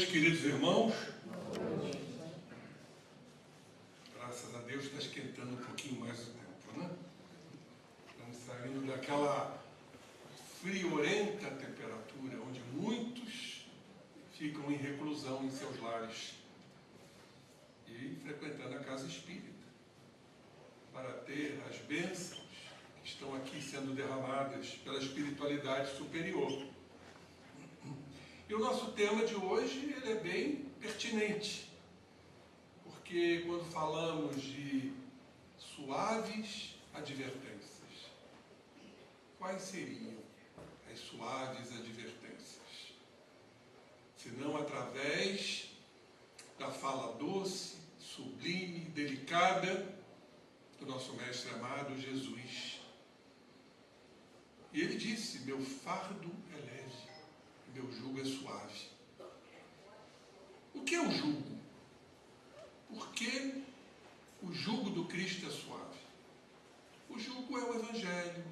noite, queridos irmãos. Graças a Deus está esquentando um pouquinho mais o tempo, né? Estamos saindo daquela friorenta temperatura onde muitos ficam em reclusão em seus lares e frequentando a casa espírita para ter as bênçãos que estão aqui sendo derramadas pela espiritualidade superior. E o nosso tema de hoje ele é bem pertinente, porque quando falamos de suaves advertências, quais seriam as suaves advertências? Senão através da fala doce, sublime, delicada do nosso mestre amado Jesus. E ele disse: meu fardo é leve, meu jugo é suave. O que é o jugo? Por que o jugo do Cristo é suave? O jugo é o Evangelho.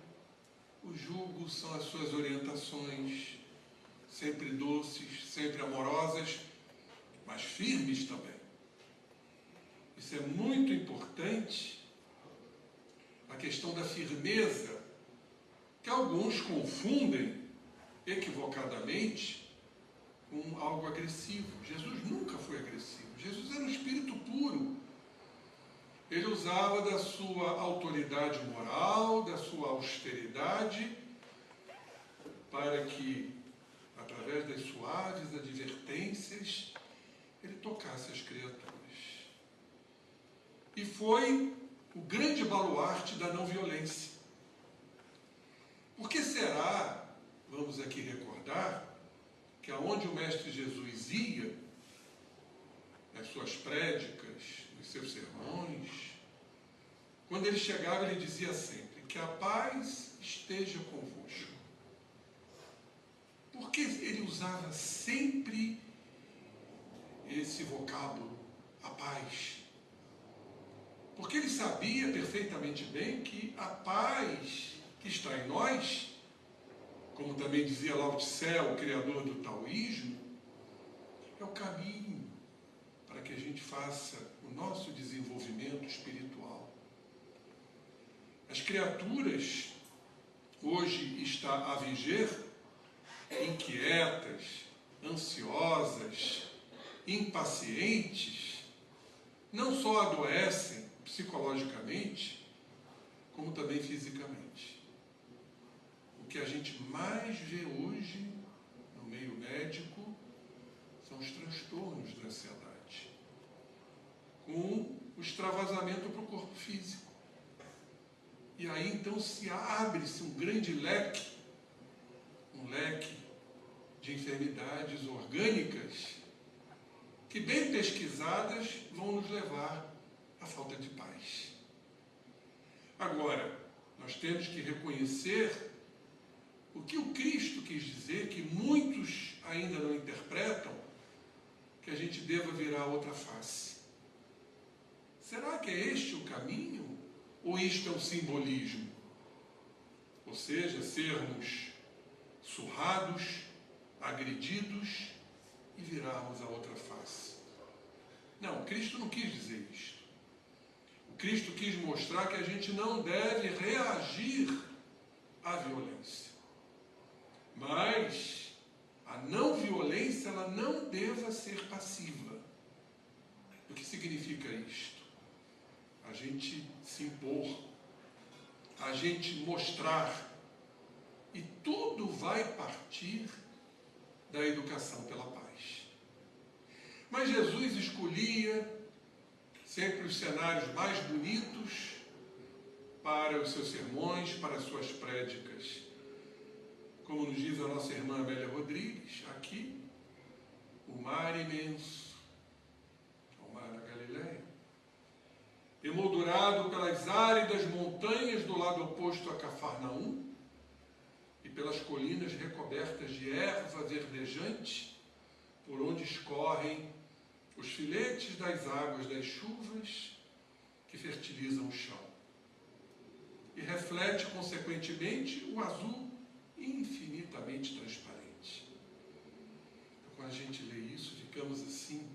O jugo são as suas orientações, sempre doces, sempre amorosas, mas firmes também. Isso é muito importante, a questão da firmeza, que alguns confundem equivocadamente com algo agressivo. Jesus nunca foi agressivo. Jesus era um espírito puro. Ele usava da sua autoridade moral, da sua austeridade, para que, através das suaves advertências, ele tocasse as criaturas. E foi o grande baluarte da não violência. Por que será, vamos aqui recordar, que aonde o Mestre Jesus ia, nas suas prédicas, nos seus sermões, quando ele chegava, ele dizia sempre: que a paz esteja convosco. Por que ele usava sempre esse vocábulo, a paz? Porque ele sabia perfeitamente bem que a paz que está em nós, como também dizia Lao Tse, o criador do taoísmo, é o caminho para que a gente faça o nosso desenvolvimento espiritual. As criaturas hoje estão a viver inquietas, ansiosas, impacientes, não só adoecem psicologicamente, como também fisicamente. O que a gente mais vê hoje no meio médico são os transtornos da ansiedade, com o extravasamento para o corpo físico. E aí então se abre-se um grande leque, um leque de enfermidades orgânicas que, bem pesquisadas, vão nos levar à falta de paz. Agora, nós temos que reconhecer o que o Cristo quis dizer, que muitos ainda não interpretam, que a gente deva virar outra face. Será que é este o caminho? Ou isto é um simbolismo? Ou seja, sermos surrados, agredidos e virarmos a outra face. Não, Cristo não quis dizer isto. O Cristo quis mostrar que a gente não deve reagir à violência. Mas a não violência, ela não deva ser passiva. O que significa isto? A gente se impor, a gente mostrar, e tudo vai partir da educação pela paz. Mas Jesus escolhia sempre os cenários mais bonitos para os seus sermões, para as suas prédicas. Como nos diz a nossa irmã Amélia Rodrigues, aqui, o mar imenso, o mar da Galileia, emoldurado pelas áridas montanhas do lado oposto a Cafarnaum e pelas colinas recobertas de erva verdejante, por onde escorrem os filetes das águas das chuvas que fertilizam o chão. E reflete, consequentemente, o azul infinitamente transparente. Com a gente lê isso, ficamos assim,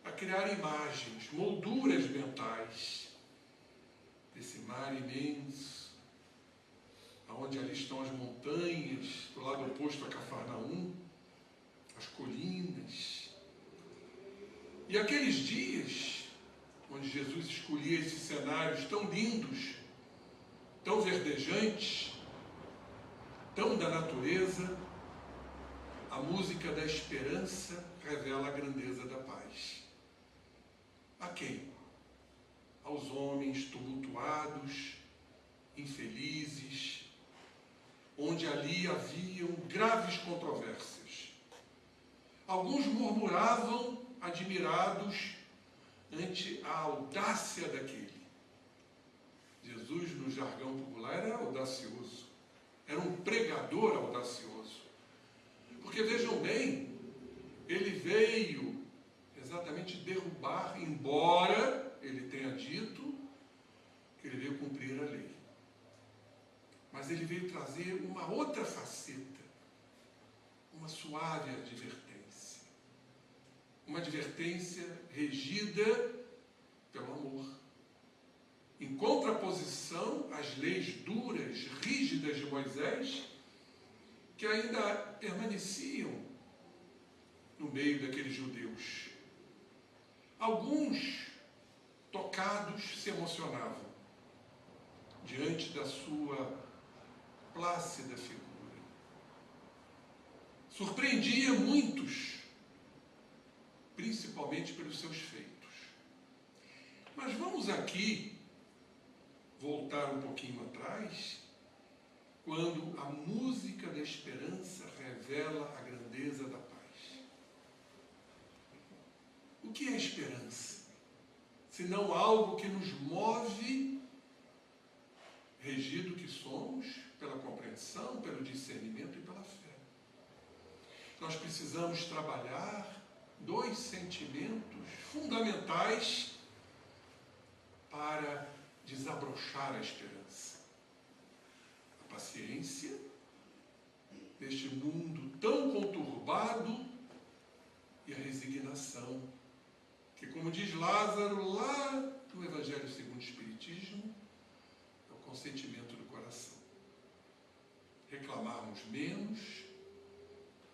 a criar imagens, molduras mentais desse mar imenso, onde ali estão as montanhas, do lado oposto a Cafarnaum, as colinas. E aqueles dias, onde Jesus escolhia esses cenários tão lindos, tão verdejantes, tão da natureza, a música da esperança revela a grandeza da paz. A quem? Aos homens tumultuados, infelizes, onde ali haviam graves controvérsias. Alguns murmuravam, admirados, ante a audácia daquele. Jesus, no jargão popular, era audacioso. Era um pregador audacioso. Porque, vejam bem, ele veio exatamente derrubar, embora ele tenha dito que ele veio cumprir a lei. Mas ele veio trazer uma outra faceta, uma suave advertência. Uma advertência regida pelo amor. Em contraposição às leis duras, rígidas de Moisés, que ainda permaneciam no meio daqueles judeus. Alguns, tocados, se emocionavam diante da sua plácida figura. Surpreendia muitos, principalmente pelos seus feitos. Mas vamos aqui voltar um pouquinho atrás, quando a música da esperança revela a grandeza da paz. O que é esperança? Senão algo que nos move, regido que somos, pela compreensão, pelo discernimento e pela fé. Nós precisamos trabalhar dois sentimentos fundamentais para desabrochar a esperança. A paciência neste mundo tão conturbado e a resignação, que, como diz Lázaro lá no Evangelho segundo o Espiritismo, é o consentimento do coração. Reclamarmos menos,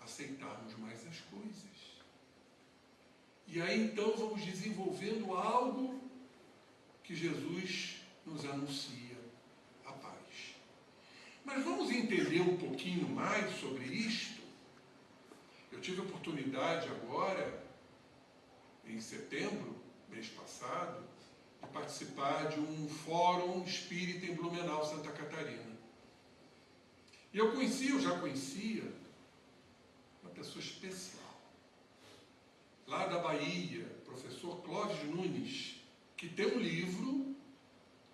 aceitarmos mais as coisas. E aí então vamos desenvolvendo algo que Jesus nos anuncia, a paz. Mas vamos entender um pouquinho mais sobre isto. Eu tive a oportunidade agora, em setembro, mês passado, de participar de um fórum espírita em Blumenau, Santa Catarina. E eu já conhecia uma pessoa especial, lá da Bahia, professor Clóvis Nunes, que tem um livro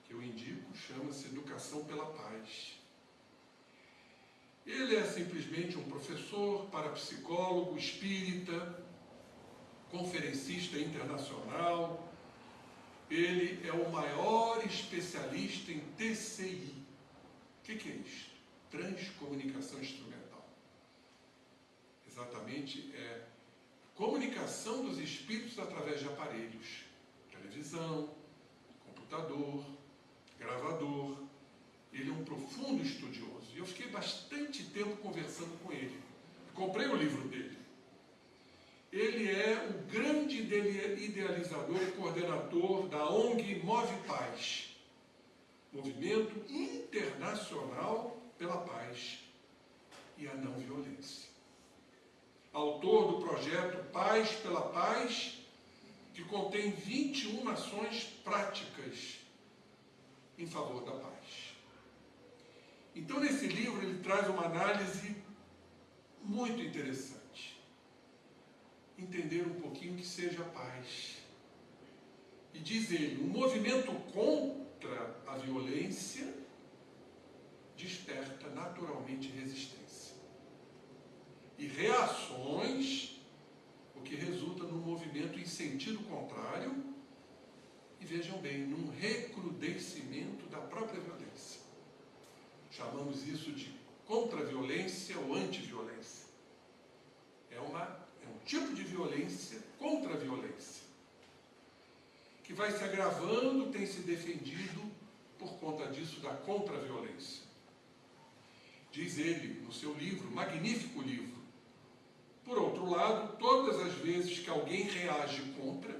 que eu indico, chama-se Educação pela Paz. Ele é simplesmente um professor, parapsicólogo, espírita, conferencista internacional. Ele é o maior especialista em TCI. O que é isso? Transcomunicação instrumental. Exatamente, é comunicação dos espíritos através de aparelhos. Televisão, computador, gravador. Ele é um profundo estudioso. E eu fiquei bastante tempo conversando com ele. Comprei o livro dele. Ele é o grande idealizador e coordenador da ONG Move Paz, Movimento Internacional pela Paz e a Não Violência. Autor do projeto Paz pela Paz, que contém 21 ações práticas em favor da paz. Então, nesse livro, ele traz uma análise muito interessante. Entender um pouquinho o que seja a paz. E diz ele, um movimento contra a violência desperta naturalmente resistência e reações, o que resulta num movimento em sentido contrário e, vejam bem, num recrudescimento da própria violência. Chamamos isso de contra-violência ou anti-violência. É um tipo de violência contra a violência, que vai se agravando, tem se defendido por conta disso da contra-violência. Diz ele no seu livro, magnífico livro. Por outro lado, todas as vezes que alguém reage contra,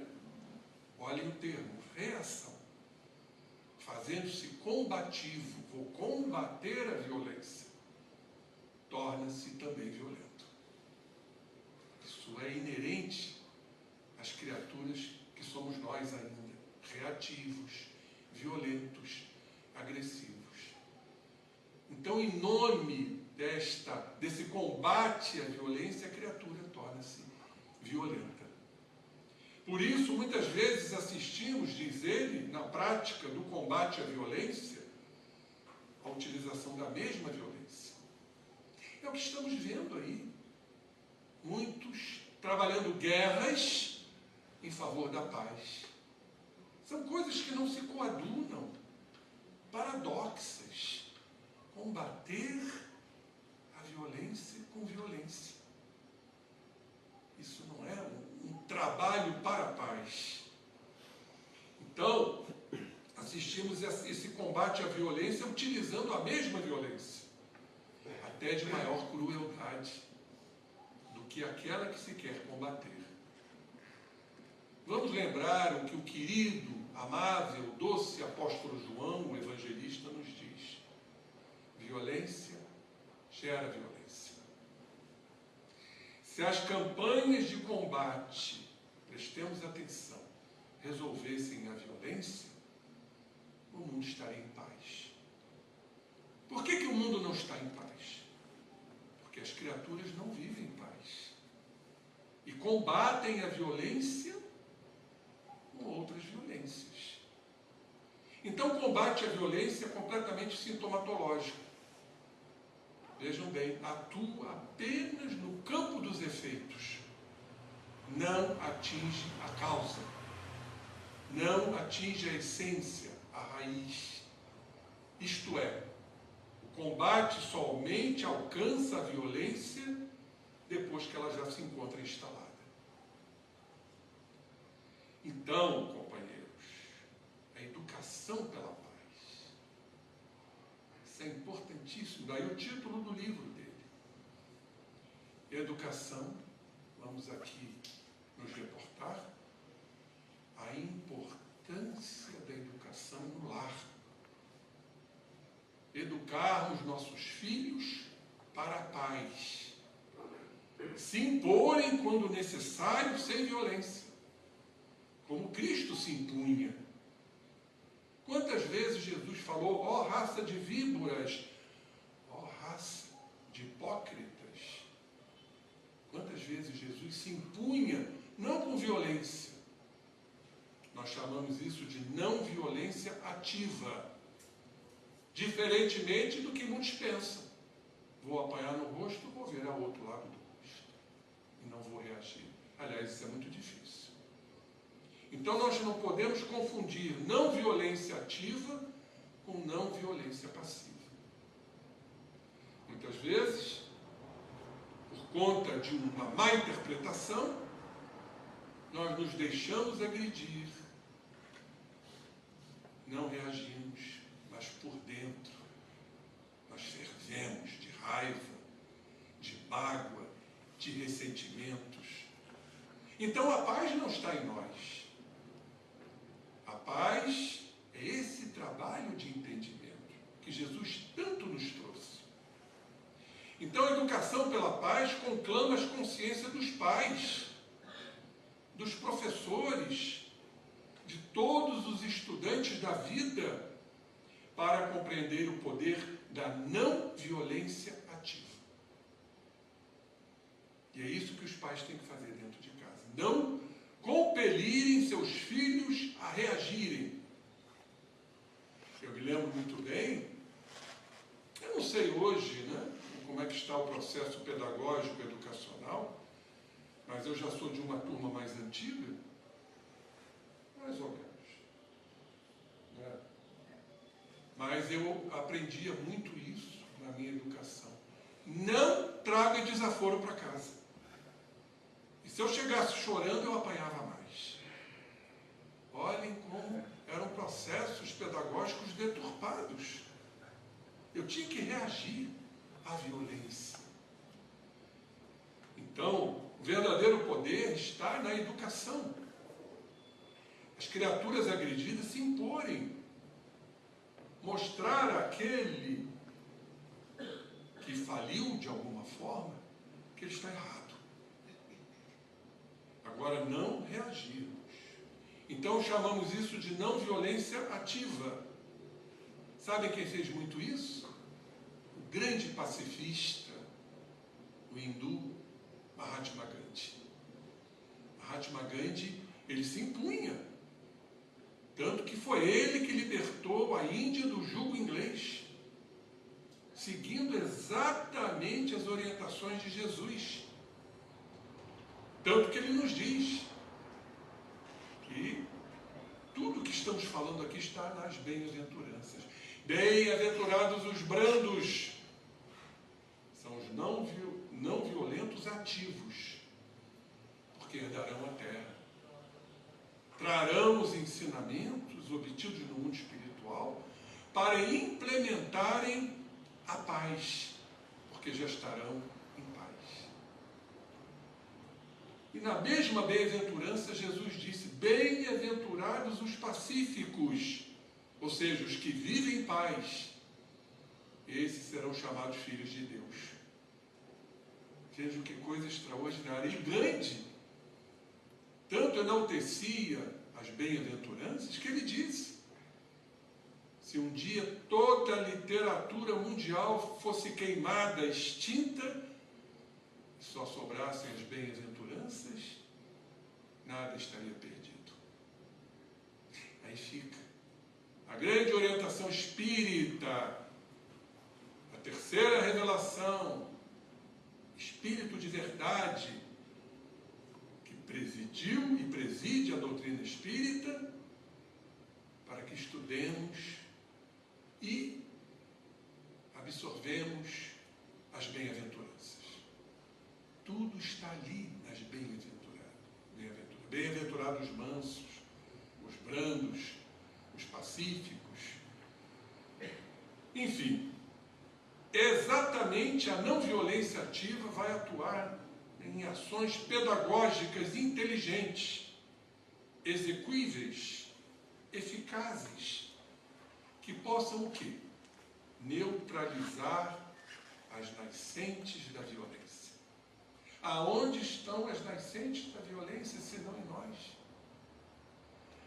olhem o termo, reação, fazendo-se combativo, vou combater a violência, torna-se também violento. Isso é inerente às criaturas que somos nós ainda, reativos, violentos, agressivos. Então, em nome desse combate à violência, a criatura torna-se violenta. Por isso, muitas vezes assistimos, diz ele, na prática do combate à violência, a utilização da mesma violência. É o que estamos vendo aí. Muitos trabalhando guerras em favor da paz. São coisas que não se coadunam, paradoxas. Combater a violência com violência. Isso não é um trabalho para a paz. Então, assistimos a esse combate à violência utilizando a mesma violência, até de maior crueldade do que aquela que se quer combater. Vamos lembrar o que o querido, amável, doce apóstolo João, o evangelista, nos diz. Violência gera violência. Se as campanhas de combate, prestemos atenção, resolvessem a violência, o mundo estaria em paz. Por que o mundo não está em paz? Porque as criaturas não vivem em paz. E combatem a violência com outras violências. Então, o combate à violência é completamente sintomatológico. Vejam bem, atua apenas no campo dos efeitos. Não atinge a causa. Não atinge a essência, a raiz. Isto é, o combate somente alcança a violência depois que ela já se encontra instalada. Então, companheiros, a educação pela paz. Isso é importantíssimo. Daí o título do livro dele. Educação, vamos aqui nos reportar, a importância da educação no lar. Educarmos nossos filhos para a paz. Se imporem quando necessário, sem violência. Como Cristo se impunha. Quantas vezes Jesus falou, ó raça de víboras, ó raça de hipócritas. Quantas vezes Jesus se impunha, não com violência. Nós chamamos isso de não violência ativa. Diferentemente do que muitos pensam. Vou apanhar no rosto, vou virar o outro lado do rosto. E não vou reagir. Aliás, isso é muito difícil. Então, nós não podemos confundir não violência ativa com não violência passiva. Muitas vezes, por conta de uma má interpretação, nós nos deixamos agredir. Não reagimos, mas por dentro nós fervemos de raiva, de mágoa, de ressentimentos. Então, a paz não está em nós. A paz é esse trabalho de entendimento que Jesus tanto nos trouxe. Então, a educação pela paz conclama as consciências dos pais, dos professores, de todos os estudantes da vida, para compreender o poder da não violência ativa. E é isso que os pais têm que fazer dentro de casa. Não compelirem seus filhos a reagirem. Eu me lembro muito bem, eu não sei hoje, né, como é que está o processo pedagógico educacional, mas eu já sou de uma turma mais antiga, mais ou menos. Né? Mas eu aprendia muito isso na minha educação. Não traga desaforo para casa. Isso Se eu chegasse chorando, eu apanhava mais. Olhem como eram processos pedagógicos deturpados. Eu tinha que reagir à violência. Então, o verdadeiro poder está na educação. As criaturas agredidas se imporem. Mostrar àquele que faliu de alguma forma que ele está errado. Agora, não reagirmos. Então, chamamos isso de não violência ativa. Sabem quem fez muito isso? O grande pacifista, o hindu Mahatma Gandhi. Mahatma Gandhi, ele se impunha. Tanto que foi ele que libertou a Índia do jugo inglês, seguindo exatamente as orientações de Jesus. Tanto que ele nos diz que tudo que estamos falando aqui está nas bem-aventuranças. Bem-aventurados os brandos, são os não violentos ativos, porque herdarão a terra. Trarão os ensinamentos obtidos no mundo espiritual para implementarem a paz, porque já estarão em paz. E na mesma bem-aventurança, Jesus disse: bem-aventurados os pacíficos, ou seja, os que vivem em paz, esses serão chamados filhos de Deus. Vejam que coisa extraordinária. E Gandhi tanto enaltecia as bem-aventuranças que ele disse: se um dia toda a literatura mundial fosse queimada, extinta, e só sobrassem as bem-aventuranças, nada estaria perdido. Aí fica a grande orientação espírita, a terceira revelação, Espírito de verdade, que presidiu e preside a doutrina espírita, para que estudemos e absorvemos as bem-aventuranças. Tudo está ali nas bem-aventuradas. Bem-aventurados os mansos, os brandos, os pacíficos. Enfim, exatamente a não violência ativa vai atuar em ações pedagógicas inteligentes, execuíveis, eficazes, que possam o quê? Neutralizar as nascentes da violência. Aonde estão as nascentes da violência, se não em nós?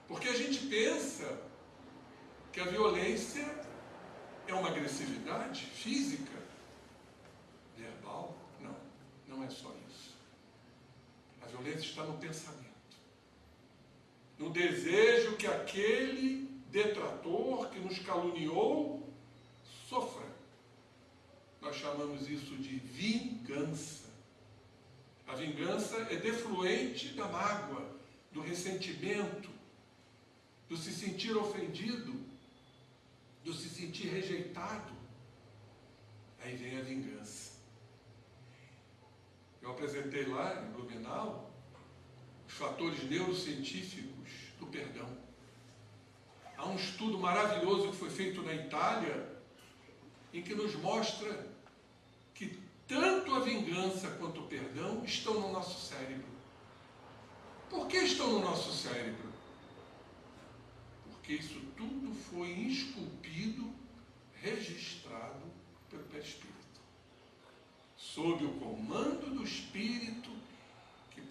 Porque a gente pensa que a violência é uma agressividade física, verbal. Não, não é só isso. A violência está no pensamento, no desejo que aquele detrator que nos caluniou sofra. Nós chamamos isso de vingança. A vingança é defluente da mágoa, do ressentimento, do se sentir ofendido, do se sentir rejeitado. Aí vem a vingança. Eu apresentei lá em Blumenau os fatores neurocientíficos do perdão. Há um estudo maravilhoso que foi feito na Itália, em que nos mostra que tanto a vingança quanto o perdão estão no nosso cérebro. Por que estão no nosso cérebro? Porque isso tudo foi esculpido, registrado pelo perispírito, sob o comando do espírito que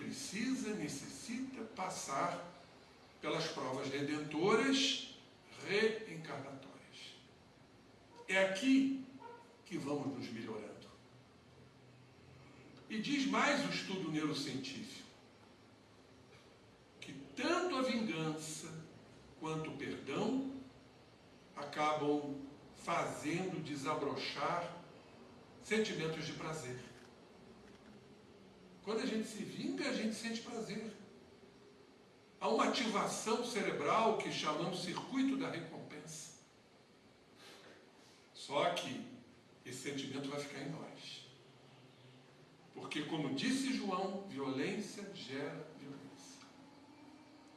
necessita passar pelas provas redentoras, reencarnatórias. É aqui que vamos nos melhorando. E diz mais o estudo neurocientífico, que tanto a vingança quanto o perdão acabam fazendo desabrochar sentimentos de prazer. Quando a gente se vinga, a gente sente prazer. Há uma ativação cerebral que chamamos circuito da recompensa. Só que esse sentimento vai ficar em nós. Porque, como disse João, violência gera violência.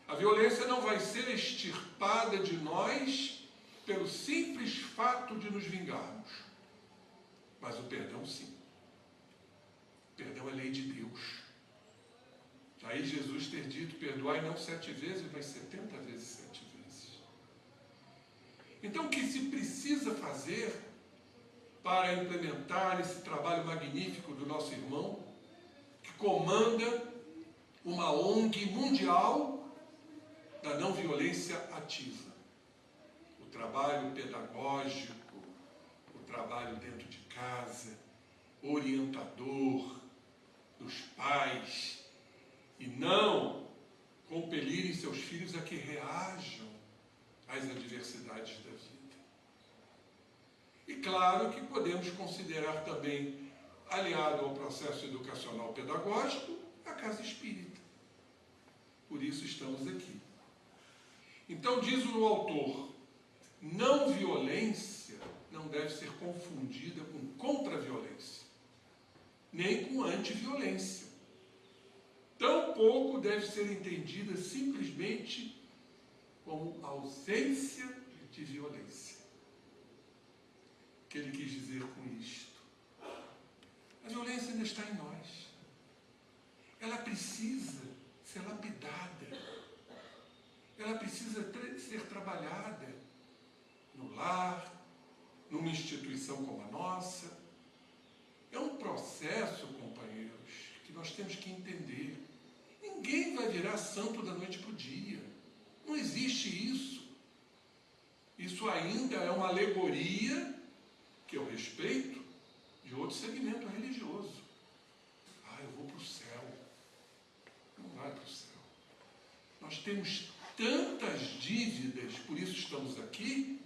A violência não vai ser extirpada de nós pelo simples fato de nos vingarmos. Mas o perdão, sim. O perdão é lei de Deus. Daí Jesus ter dito, perdoai não 7 vezes, mas 70 vezes 7 vezes. Então, o que se precisa fazer para implementar esse trabalho magnífico do nosso irmão, que comanda uma ONG mundial da não violência ativa? O trabalho pedagógico, o trabalho dentro de casa, orientador dos pais, e não compelirem seus filhos a que reajam às adversidades da vida. E claro que podemos considerar também, aliado ao processo educacional pedagógico, a casa espírita. Por isso estamos aqui. Então, diz o autor, não violência não deve ser confundida com contra-violência, nem com anti-violência. Tampouco deve ser entendida simplesmente como ausência de violência. O que ele quis dizer com isto? A violência ainda está em nós. Ela precisa ser lapidada. Ela precisa ser trabalhada no lar, numa instituição como a nossa. É um processo, companheiros, que nós temos que entender. Ninguém vai virar santo da noite para o dia. Não existe isso. Isso ainda é uma alegoria que eu respeito de outro segmento religioso. Eu vou para o céu. Não vai para o céu. Nós temos tantas dívidas, por isso estamos aqui,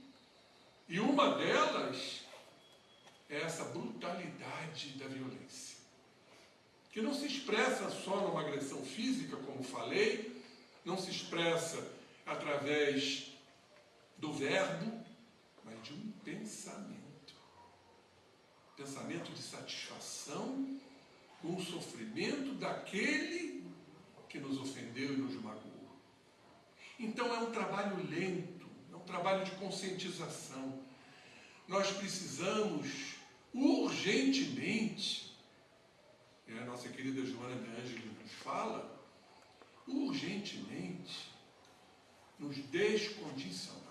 e uma delas é essa brutalidade da violência, que não se expressa só numa agressão física, como falei, não se expressa através do verbo, mas de um pensamento. Pensamento de satisfação com o sofrimento daquele que nos ofendeu e nos magoou. Então é um trabalho lento, é um trabalho de conscientização. Nós precisamos urgentemente, e a nossa querida Joana de Ângeles nos fala, urgentemente nos descondicionarmos.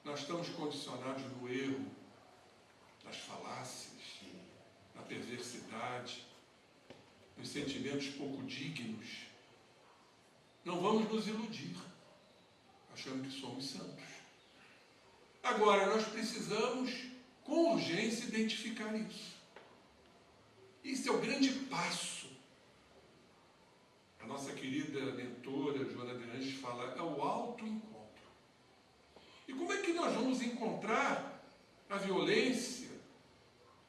Nós estamos condicionados no erro, nas falácias, na perversidade, nos sentimentos pouco dignos. Não vamos nos iludir, achando que somos santos. Agora, nós precisamos, com urgência, identificar isso. Isso é o grande passo. A nossa querida mentora, Joana de Ângeles, fala, é o autoencontro. E como é que nós vamos encontrar a violência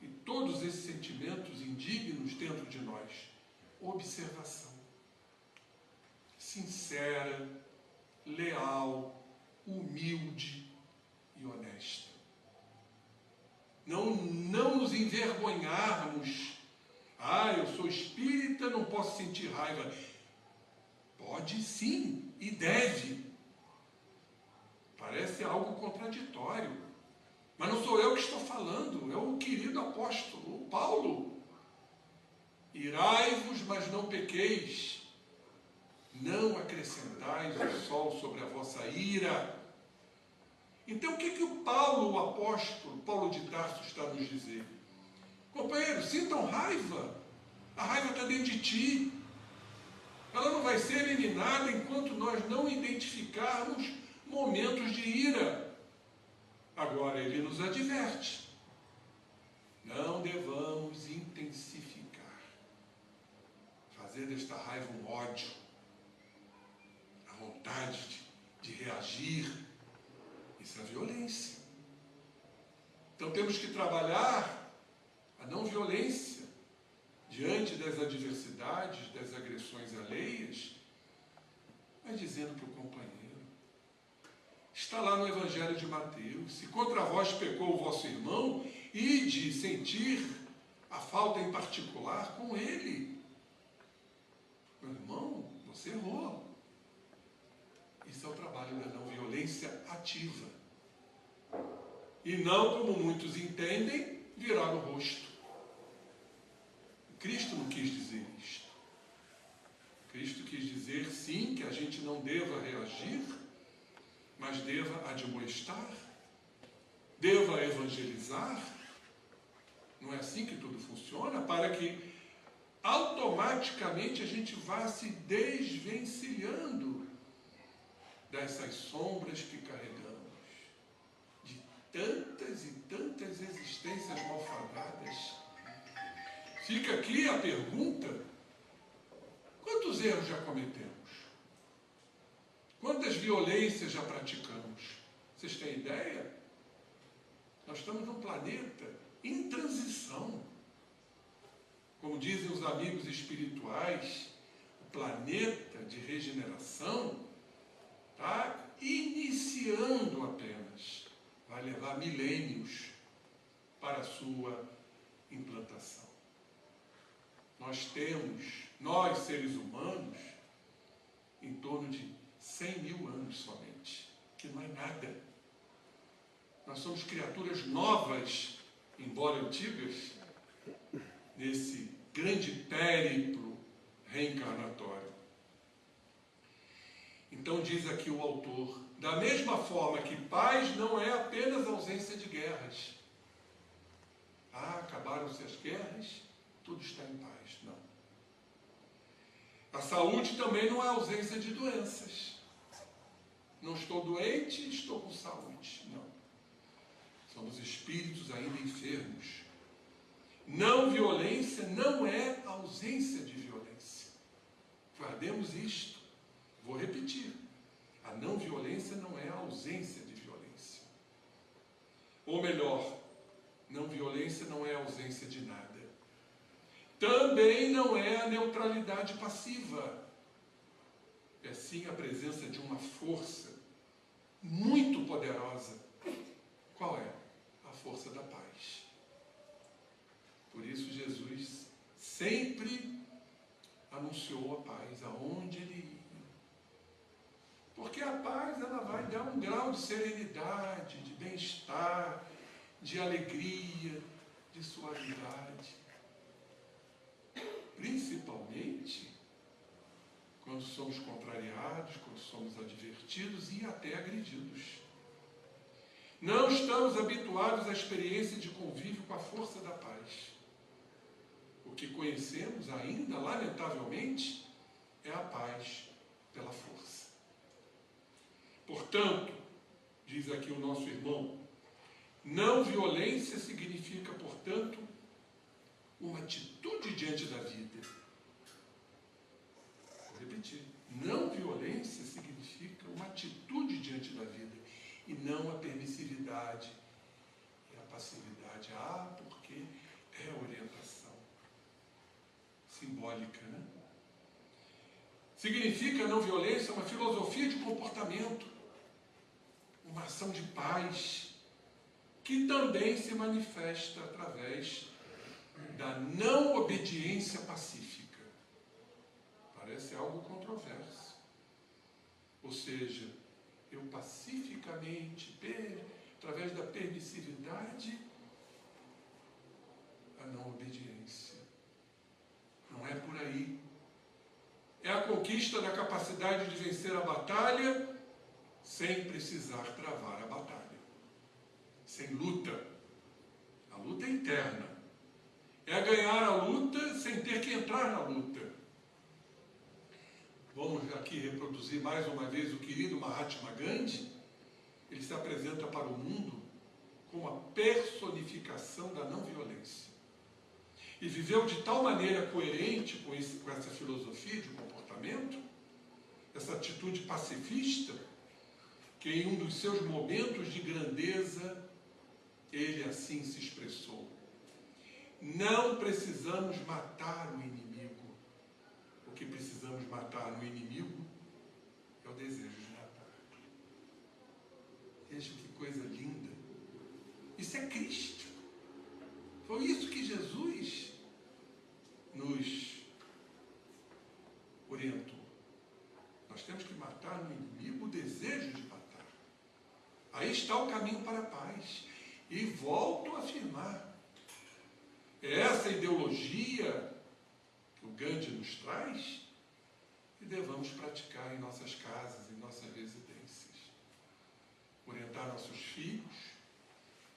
e todos esses sentimentos indignos dentro de nós? Observação. Sincera, leal, humilde e honesta. Não nos envergonharmos. Eu sou espírita, não posso sentir raiva. Pode sim, e deve. Parece algo contraditório. Mas não sou eu que estou falando, é o querido apóstolo Paulo. Irai-vos, mas não pequeis. Não acrescentais o sol sobre a vossa ira. Então o que o Paulo, o apóstolo, Paulo de Tarso, está a nos dizer? Companheiros, sintam raiva. A raiva está dentro de ti. Ela não vai ser eliminada enquanto nós não identificarmos momentos de ira. Agora, ele nos adverte. Não devamos intensificar. Fazer desta raiva um ódio. A vontade de reagir. Isso é violência. Então temos que trabalhar a não violência diante das adversidades, das agressões alheias, mas dizendo para o companheiro, está lá no Evangelho de Mateus, se contra vós pecou o vosso irmão, ide sentir a falta em particular com ele. Meu irmão, você errou. Isso é o trabalho da não violência ativa. E não, como muitos entendem, virar o rosto. Cristo não quis dizer isto. Cristo quis dizer, sim, que a gente não deva reagir, mas deva admoestar, deva evangelizar. Não é assim que tudo funciona? Para que automaticamente a gente vá se desvencilhando dessas sombras que carregamos, de tantas e tantas existências malfadadas. Fica aqui a pergunta: quantos erros já cometemos? Quantas violências já praticamos? Vocês têm ideia? Nós estamos num planeta em transição. Como dizem os amigos espirituais, o planeta de regeneração está iniciando apenas. Vai levar milênios para a sua implantação. Nós seres humanos, em torno de 100 mil anos somente, que não é nada. Nós somos criaturas novas, embora antigas, nesse grande périplo reencarnatório. Então diz aqui o autor, da mesma forma que paz não é apenas ausência de guerras. Acabaram-se as guerras, tudo está em paz. Não. A saúde também não é ausência de doenças. Não estou doente, estou com saúde. Não. Somos espíritos ainda enfermos. Não violência não é ausência de violência. Guardemos isto. Vou repetir. A não violência não é a ausência de violência. Ou melhor, não violência não é a ausência de nada. Também não é a neutralidade passiva. É sim a presença de uma força muito poderosa. Qual é? A força da paz. Por isso Jesus sempre anunciou a paz aonde ele ia. Porque a paz ela vai dar um grau de serenidade, de bem-estar, de alegria, de suavidade. Principalmente quando somos contrariados, quando somos advertidos e até agredidos. Não estamos habituados à experiência de convívio com a força da paz. O que conhecemos ainda, lamentavelmente, é a paz pela força. Portanto, diz aqui o nosso irmão, não violência significa, portanto, uma atitude diante da vida. Vou repetir. Não violência significa uma atitude diante da vida e não a permissividade e a passividade. Porque é orientação simbólica, né? Significa não violência uma filosofia de comportamento, uma ação de paz, que também se manifesta através da não obediência pacífica. Parece algo controverso. Ou seja, eu pacificamente, através da permissividade, a não obediência. Não é por aí. É a conquista da capacidade de vencer a batalha sem precisar travar a batalha. Sem luta. A luta é interna. É ganhar a luta sem ter que entrar na luta. Vamos aqui reproduzir mais uma vez o querido Mahatma Gandhi. Ele se apresenta para o mundo como a personificação da não violência. E viveu de tal maneira coerente com essa filosofia de comportamento, essa atitude pacifista, que em um dos seus momentos de grandeza, ele assim se expressou. Não precisamos matar o inimigo. O que precisamos matar no inimigo é o desejo de matar. Veja que coisa linda. Isso é Cristo. Foi isso que Jesus que matar no inimigo o desejo de matar. Aí está o caminho para a paz. E volto a afirmar, é essa ideologia que o Gandhi nos traz que devamos praticar em nossas casas, em nossas residências. Orientar nossos filhos,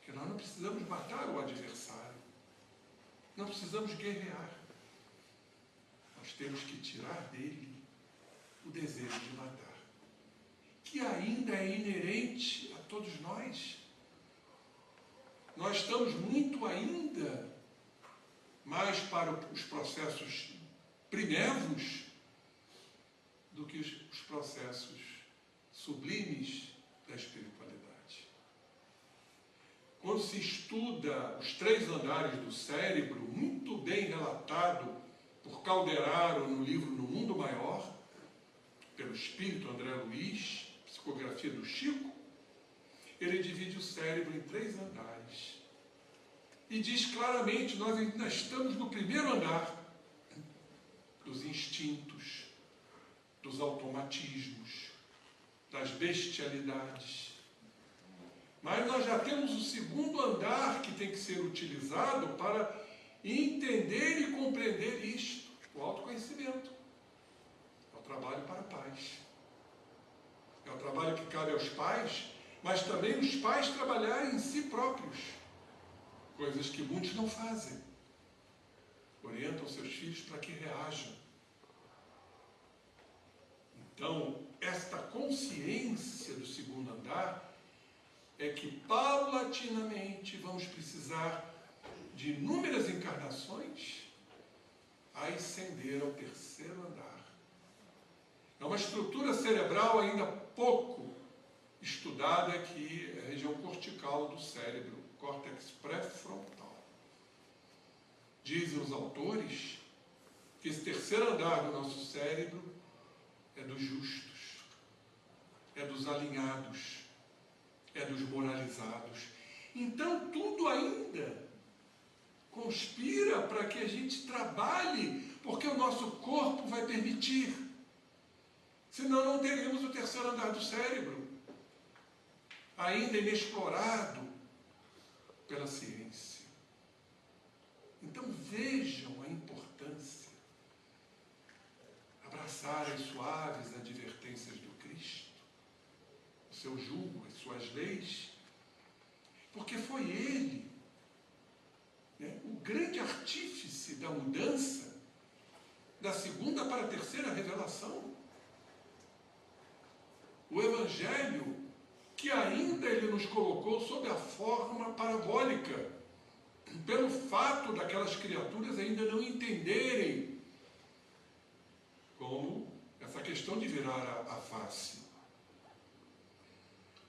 que nós não precisamos matar o adversário, não precisamos guerrear. Nós temos que tirar dele o desejo de matar, que ainda é inerente a todos nós. Nós estamos muito ainda mais para os processos primevos do que os processos sublimes da espiritualidade. Quando se estuda os 3 andares do cérebro, muito bem relatado por Calderaro no livro No Mundo Maior, pelo espírito André Luiz, psicografia do Chico, ele divide o cérebro em 3 andares. E diz claramente, nós ainda estamos no primeiro andar dos instintos, dos automatismos, das bestialidades. Mas nós já temos o segundo andar que tem que ser utilizado para entender e compreender isto, o autoconhecimento. É o trabalho para a paz. É o trabalho que cabe aos pais, mas também os pais trabalharem em si próprios, coisas que muitos não fazem. Orientam seus filhos para que reajam. Então, esta consciência do segundo andar é que paulatinamente vamos precisar de inúmeras encarnações a ascender ao terceiro andar. É uma estrutura cerebral ainda pouco estudada, que é a região cortical do cérebro, córtex pré-frontal. Dizem os autores que esse terceiro andar do nosso cérebro é dos justos, é dos alinhados, é dos moralizados. Então tudo ainda conspira para que a gente trabalhe, porque o nosso corpo vai permitir. Senão não teríamos o terceiro andar do cérebro, ainda inexplorado pela ciência. Então vejam a importância, abraçar as suaves advertências do Cristo, o seu jugo, as suas leis, porque foi Ele, o grande artífice da mudança da segunda para a terceira revelação. O Evangelho, que ainda Ele nos colocou sob a forma parabólica, pelo fato daquelas criaturas ainda não entenderem como essa questão de virar a face.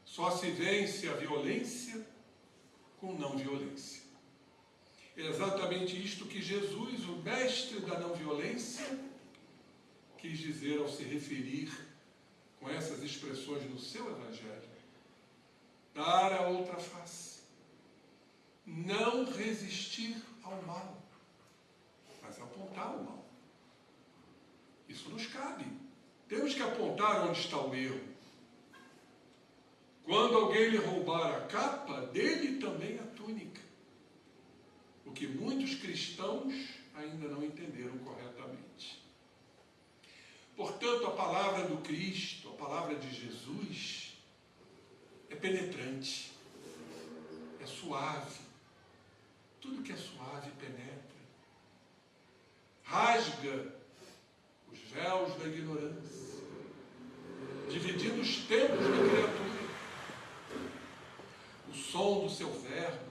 Só se vence a violência com não violência. É exatamente isto que Jesus, o mestre da não violência, quis dizer ao se referir com essas expressões no seu Evangelho. Dar a outra face. Não resistir ao mal, mas apontar o mal. Isso nos cabe. Temos que apontar onde está o erro. Quando alguém lhe roubar a capa, dele também a túnica. O que muitos cristãos ainda não entenderam corretamente. Portanto, a palavra do Cristo, a palavra de Jesus, é penetrante, é suave. Tudo que é suave penetra. Rasga os véus da ignorância, dividindo os tempos da criatura. O som do seu verbo,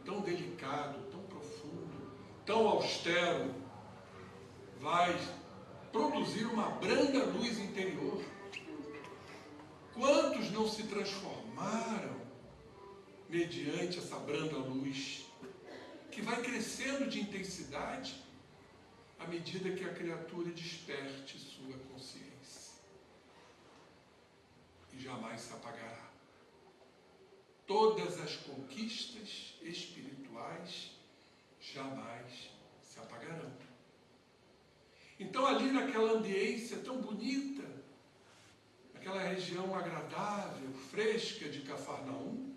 tão delicado, tão profundo, tão austero, vai produzir uma branda luz interior. Quantos não se transformaram mediante essa branda luz, que vai crescendo de intensidade à medida que a criatura desperte sua consciência, e jamais se apagará. Todas as conquistas espirituais jamais se apagarão. Então, ali naquela ambiência tão bonita, região agradável, fresca de Cafarnaum,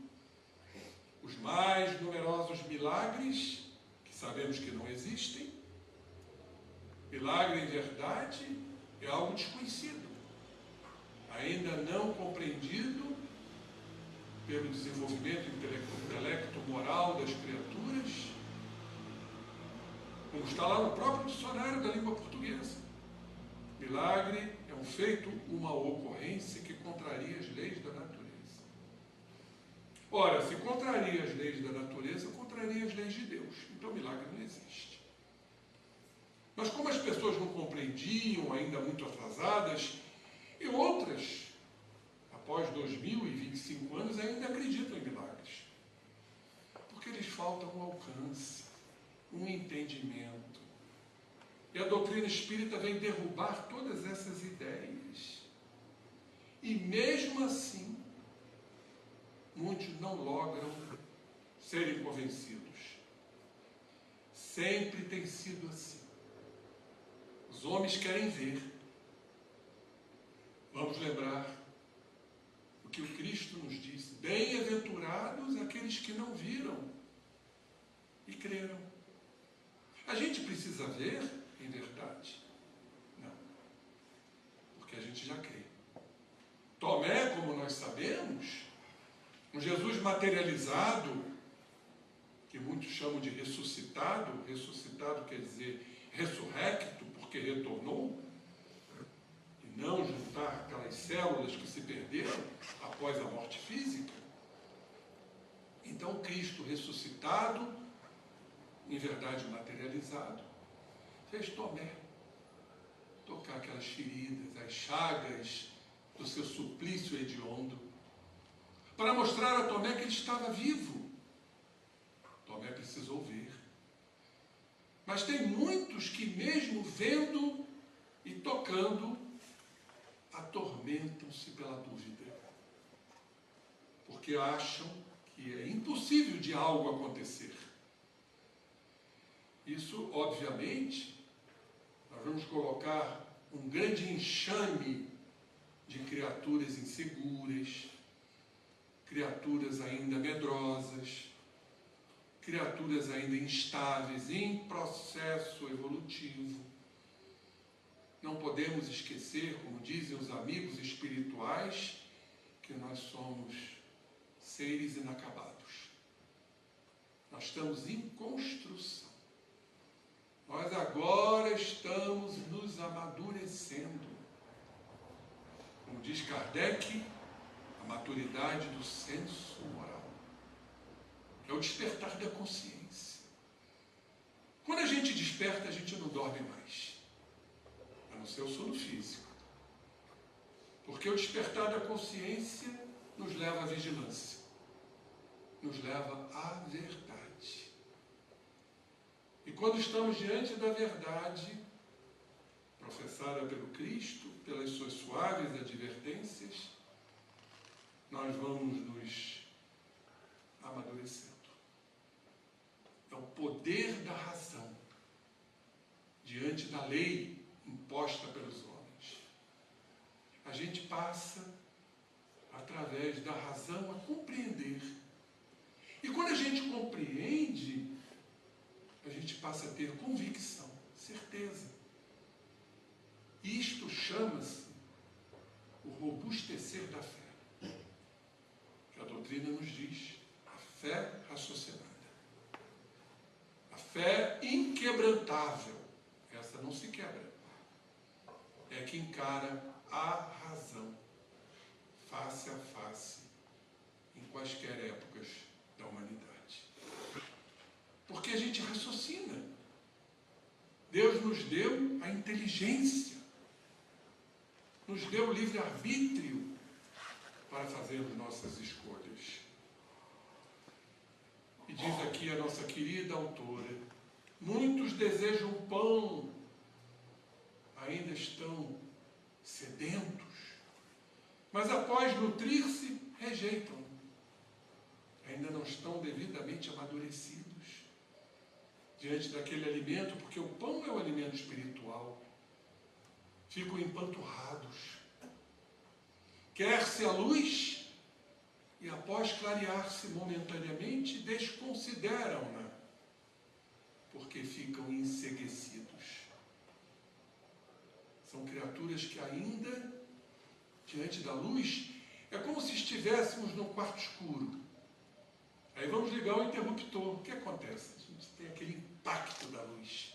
os mais numerosos milagres, que sabemos que não existem. Milagre, em verdade, é algo desconhecido, ainda não compreendido pelo desenvolvimento intelecto-moral das criaturas, como está lá no próprio dicionário da língua portuguesa. Milagre é um feito, uma ocorrência que contraria as leis da natureza. Ora, se contraria as leis da natureza, contraria as leis de Deus. Então, milagre não existe. Mas como as pessoas não compreendiam, ainda muito atrasadas, e outras, após 2025 anos, ainda acreditam em milagres. Porque lhes falta um alcance, um entendimento. E a doutrina espírita vem derrubar todas essas ideias. E mesmo assim, muitos não logram serem convencidos. Sempre tem sido assim. Os homens querem ver. Vamos lembrar o que o Cristo nos disse: bem-aventurados aqueles que não viram e creram. A gente precisa ver, em verdade? Não. Porque a gente já crê. Tomé, como nós sabemos, um Jesus materializado, que muitos chamam de ressuscitado, ressuscitado quer dizer ressurrecto, porque retornou, e não juntar aquelas células que se perderam após a morte física. Então, Cristo ressuscitado, em verdade materializado, fez Tomé tocar aquelas feridas, as chagas do seu suplício hediondo, para mostrar a Tomé que ele estava vivo. Tomé precisou ver. Mas tem muitos que, mesmo vendo e tocando, atormentam-se pela dúvida, porque acham que é impossível de algo acontecer. Isso, obviamente, nós vamos colocar um grande enxame de criaturas inseguras, criaturas ainda medrosas, criaturas ainda instáveis, em processo evolutivo. Não podemos esquecer, como dizem os amigos espirituais, que nós somos seres inacabados. Nós estamos em construção. Nós agora estamos nos amadurecendo. Como diz Kardec, a maturidade do senso moral. É o despertar da consciência. Quando a gente desperta, a gente não dorme mais. A não ser o sono físico. Porque o despertar da consciência nos leva à vigilância. Nos leva à verdade. E quando estamos diante da verdade, professada pelo Cristo, pelas suas suaves advertências, nós vamos nos amadurecendo. É o poder da razão diante da lei imposta pelos homens. A gente passa, através da razão, a compreender. E quando a gente compreende, a gente passa a ter convicção, certeza. Isto chama-se o robustecer da fé, que a doutrina nos diz, a fé raciocinada. A fé inquebrantável, essa não se quebra, é que encara a razão, face a face, em quaisquer épocas da humanidade. Porque a gente raciocina. Deus nos deu a inteligência, nos deu o livre-arbítrio para fazermos nossas escolhas. E diz aqui a nossa querida autora, muitos desejam pão, ainda estão sedentos, mas após nutrir-se, rejeitam. Ainda não estão devidamente amadurecidos diante daquele alimento, porque o pão é o alimento espiritual. Ficam empanturrados. quer-se a luz e, após clarear-se momentaneamente, desconsideram-na, porque ficam enceguecidos. São criaturas que ainda, diante da luz, é como se estivéssemos num quarto escuro. Aí vamos ligar o interruptor. O que acontece? A gente tem aquele impacto da luz.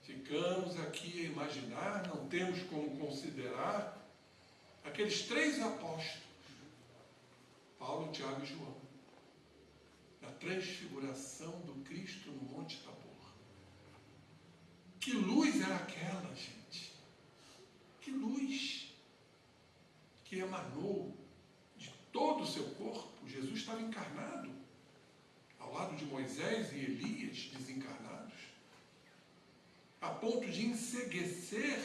Ficamos aqui a imaginar, não temos como considerar aqueles 3 apóstolos, Paulo, Tiago e João, na transfiguração do Cristo no Monte Tabor. Que luz era aquela, gente? Que luz que emanou de todo o seu corpo. Jesus estava encarnado, ao lado de Moisés e Elias, desencarnados, a ponto de enceguecer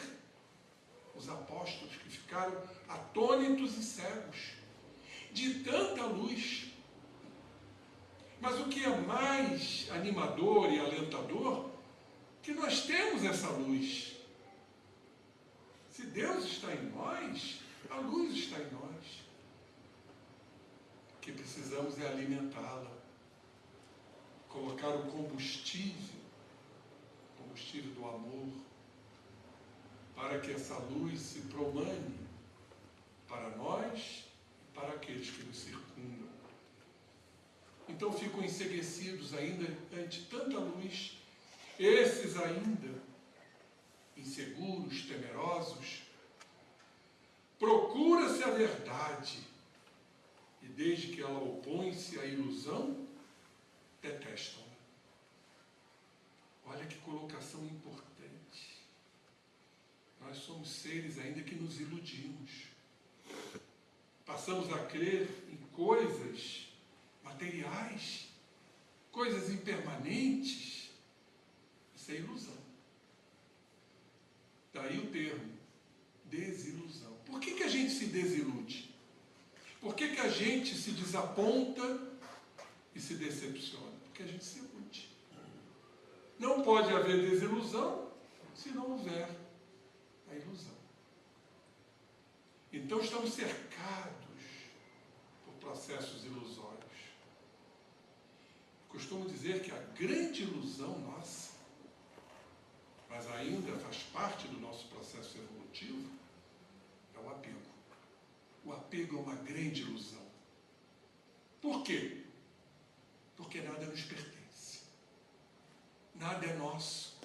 os apóstolos, que ficaram atônitos e cegos de tanta luz. Mas o que é mais animador e alentador, que nós temos essa luz. Se Deus está em nós, a luz está em nós. O que precisamos é alimentá-la, colocar o combustível do amor, para que essa luz se promane para nós e para aqueles que nos circundam. Então ficam enceguecidos ainda ante tanta luz, esses ainda inseguros, temerosos. Procura-se a verdade, e desde que ela opõe-se à ilusão, detestam-na. Olha que colocação importante. Nós somos seres ainda que nos iludimos. Passamos a crer em coisas materiais, coisas impermanentes. Isso é ilusão. Daí o termo, desilusão. Por que a gente se desilude? Por que a gente se desaponta e se decepciona? Porque a gente se ilude. Não pode haver desilusão se não houver a ilusão. Então estamos cercados por processos ilusórios. Costumo dizer que a grande ilusão nossa, mas ainda faz parte do nosso processo evolutivo, é o apego. O apego é uma grande ilusão. Por quê? Porque nada nos pertence. Nada é nosso.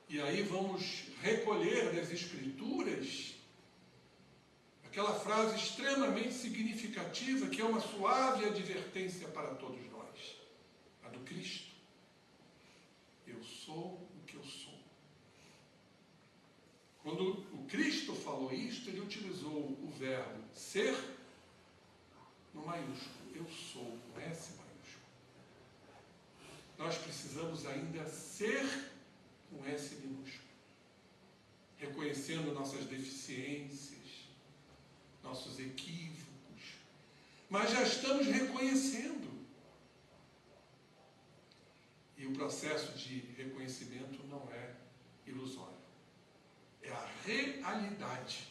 E aí vamos recolher das Escrituras aquela frase extremamente significativa, que é uma suave advertência para todos nós, a do Cristo. Eu sou o que eu sou. Quando o Cristo falou isto, ele utilizou o verbo ser no maiúsculo. Eu sou, com S maiúsculo. Nós precisamos ainda ser com S minúsculo, reconhecendo nossas deficiências, nossos equívocos, mas já estamos reconhecendo. E o processo de reconhecimento não é ilusório, é a realidade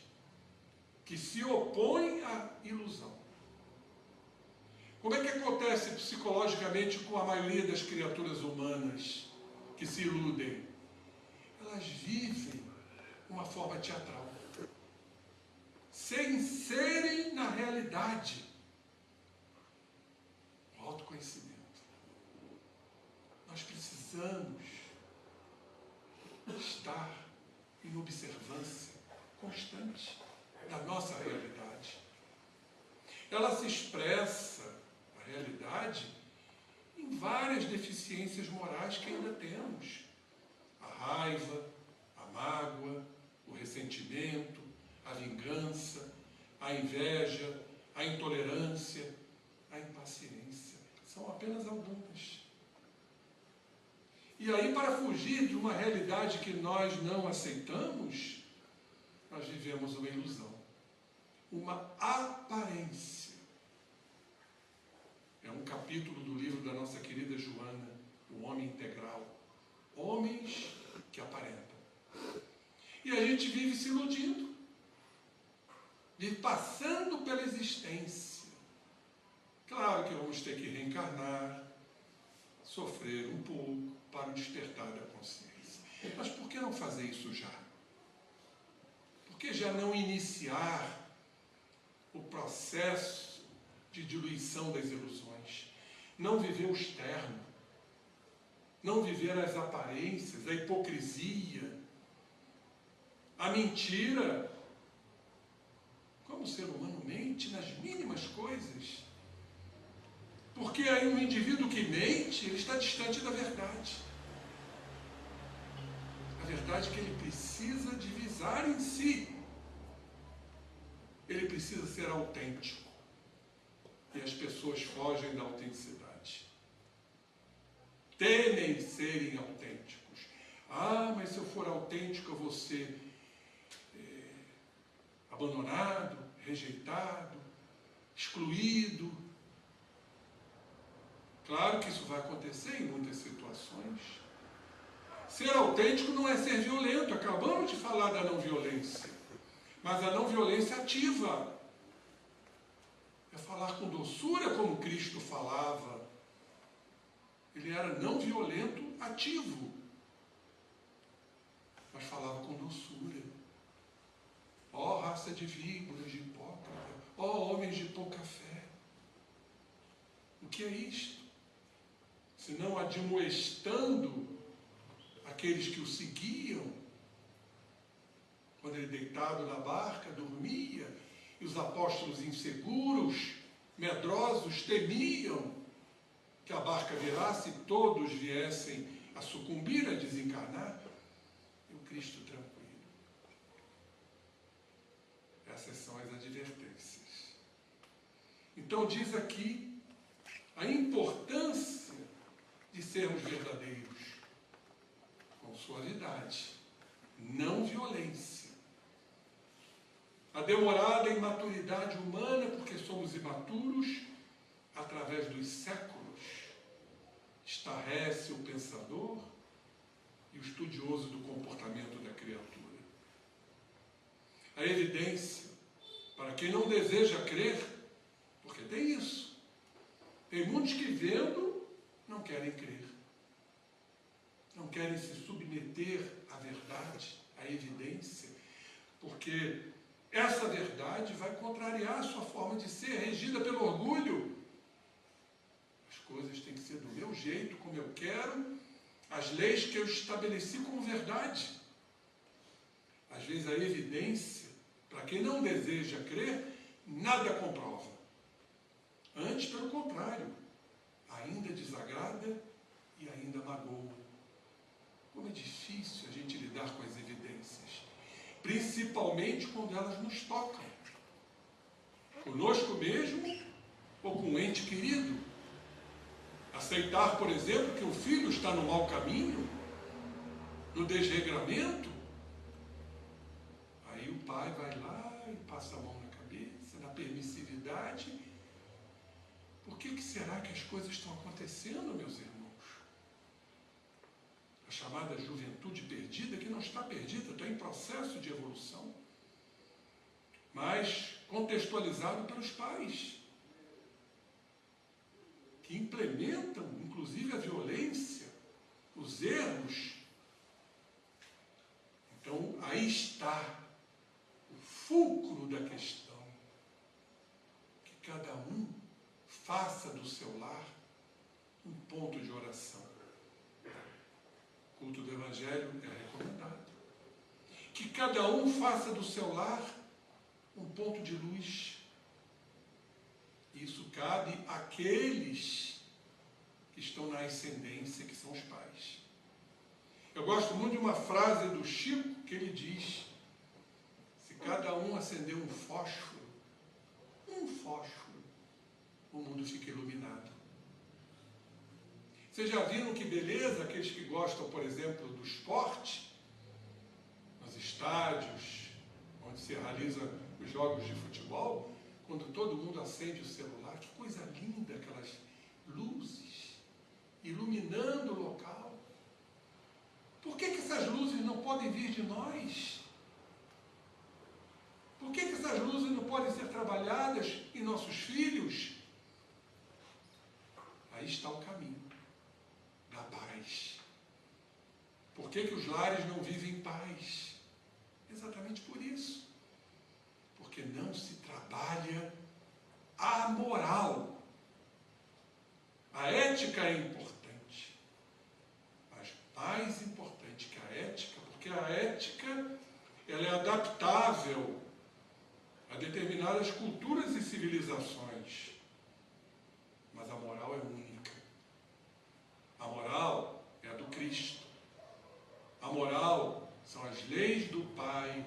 que se opõe à ilusão. Como é que acontece psicologicamente com a maioria das criaturas humanas que se iludem? Elas vivem uma forma teatral, sem serem na realidade o autoconhecimento. Nós precisamos estar em observância constante da nossa realidade. Ela se expressa, a realidade, em várias deficiências morais que ainda temos. A raiva, a mágoa, o ressentimento, a vingança, a inveja, a intolerância, a impaciência. São apenas algumas. E aí, para fugir de uma realidade que nós não aceitamos, nós vivemos uma ilusão, uma aparência. É um capítulo do livro da nossa querida Joana, O Homem Integral. Homens que aparentam. E a gente vive se iludindo. passando pela existência. Claro que vamos ter que reencarnar, sofrer um pouco para o despertar da consciência. Mas por que não fazer isso já? Por que já não iniciar o processo de diluição das ilusões? Não viver o externo, não viver as aparências, a hipocrisia, a mentira. Como o ser humano mente nas mínimas coisas. Porque aí um indivíduo que mente, ele está distante da verdade. A verdade que ele precisa divisar em si. Ele precisa ser autêntico. E as pessoas fogem da autenticidade. Temem serem autênticos. Ah, mas se eu for autêntico eu vou ser abandonado, rejeitado, excluído. Claro que isso vai acontecer em muitas situações. Ser autêntico não é ser violento. Acabamos de falar da não violência. Mas a não violência ativa. É falar com doçura como Cristo falava. Ele era não violento, ativo. Mas falava com doçura. Ó raça de víboras, de hipócrita. Ó homens de pouca fé. O que é isto? Senão admoestando aqueles que o seguiam, quando ele deitado na barca dormia, e os apóstolos inseguros, medrosos, temiam que a barca virasse e todos viessem a sucumbir, a desencarnar, e o Cristo tranquilo. Essas são as advertências. Então diz aqui a importância de sermos verdadeiros, com suavidade, não violência. A demorada imaturidade humana, porque somos imaturos, através dos séculos, estarrece o pensador e o estudioso do comportamento da criatura. A evidência, para quem não deseja crer, porque tem isso, tem muitos que vendo não querem crer, não querem se submeter à verdade, à evidência, porque essa verdade vai contrariar a sua forma de ser, regida pelo orgulho. As coisas têm que ser do meu jeito, como eu quero, as leis que eu estabeleci como verdade. Às vezes a evidência, para quem não deseja crer, nada comprova. Antes, pelo contrário, ainda desagrada e ainda magoa. Como é difícil a gente lidar com as evidências, principalmente quando elas nos tocam. Conosco mesmo ou com um ente querido. Aceitar, por exemplo, que o filho está no mau caminho, no desregramento. Aí o pai vai lá e passa a mão na cabeça, na permissividade. Por que será que as coisas estão acontecendo, meus irmãos? A chamada juventude perdida, que não está perdida, está em processo de evolução, mas contextualizado pelos pais, que implementam, inclusive, a violência, os erros. Então, aí está o fulcro da questão, que cada um faça do seu lar um ponto de oração. O culto do Evangelho é recomendado. Que cada um faça do seu lar um ponto de luz. Isso cabe àqueles que estão na ascendência, que são os pais. Eu gosto muito de uma frase do Chico, que ele diz: se cada um acender um fósforo, o mundo fica iluminado. Vocês já viram que beleza aqueles que gostam, por exemplo, do esporte, nos estádios, onde se realizam os jogos de futebol, quando todo mundo acende o celular, que coisa linda, aquelas luzes iluminando o local. Por que essas luzes não podem vir de nós? Por que essas essas luzes não podem ser trabalhadas em nossos filhos? Aí está o caminho da paz. Por que os lares não vivem em paz? Exatamente por isso. Porque não se trabalha a moral. A ética é importante, mas mais importante que a ética, porque a ética ela é adaptável a determinadas culturas e civilizações, mas a moral é única. A moral é a do Cristo. A moral são as leis do Pai,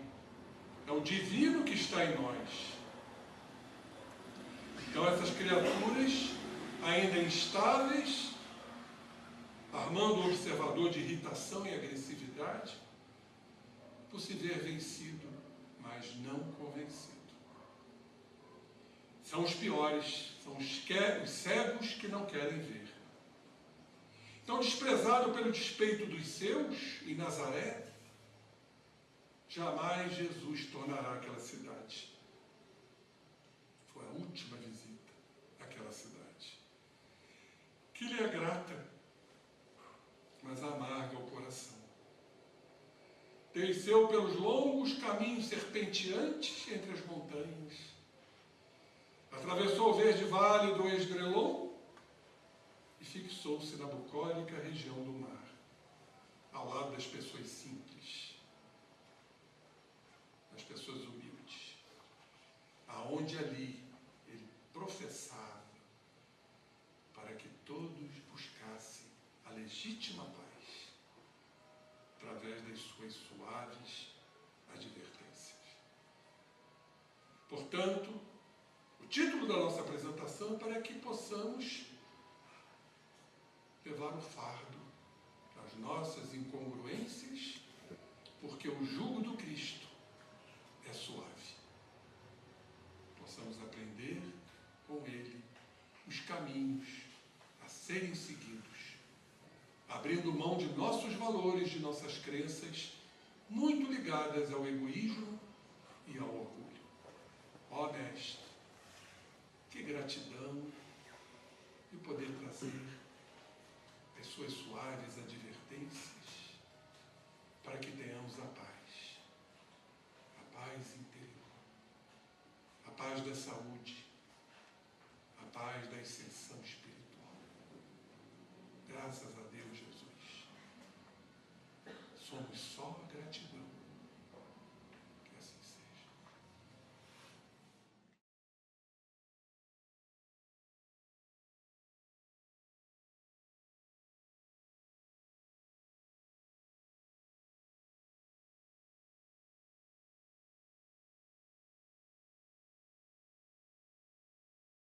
é o divino que está em nós. Então essas criaturas ainda instáveis, armando o observador de irritação e agressividade, por se ver vencido, mas não convencido. São os piores, são os cegos que não querem ver. Então, desprezado pelo despeito dos seus, em Nazaré, jamais Jesus tornará aquela cidade. Foi a última visita àquela cidade, que lhe é grata, mas amarga o coração. Desceu pelos longos caminhos serpenteantes entre as montanhas, atravessou o verde vale do Esdrelon e fixou-se na bucólica região do mar, ao lado das pessoas simples, das pessoas humildes, aonde ali ele professava para que todos buscassem a legítima paz através das suas suaves advertências. Portanto, o título da nossa apresentação é para que possamos levar o fardo das nossas incongruências, porque o jugo do Cristo é suave. Possamos aprender com Ele os caminhos a serem seguidos, abrindo mão de nossos valores, de nossas crenças, muito ligadas ao egoísmo e ao orgulho. Ó Mestre, que gratidão de poder trazer as suas suaves advertências para que tenhamos a paz interior, a paz da saúde, a paz da ascensão espiritual. Graças a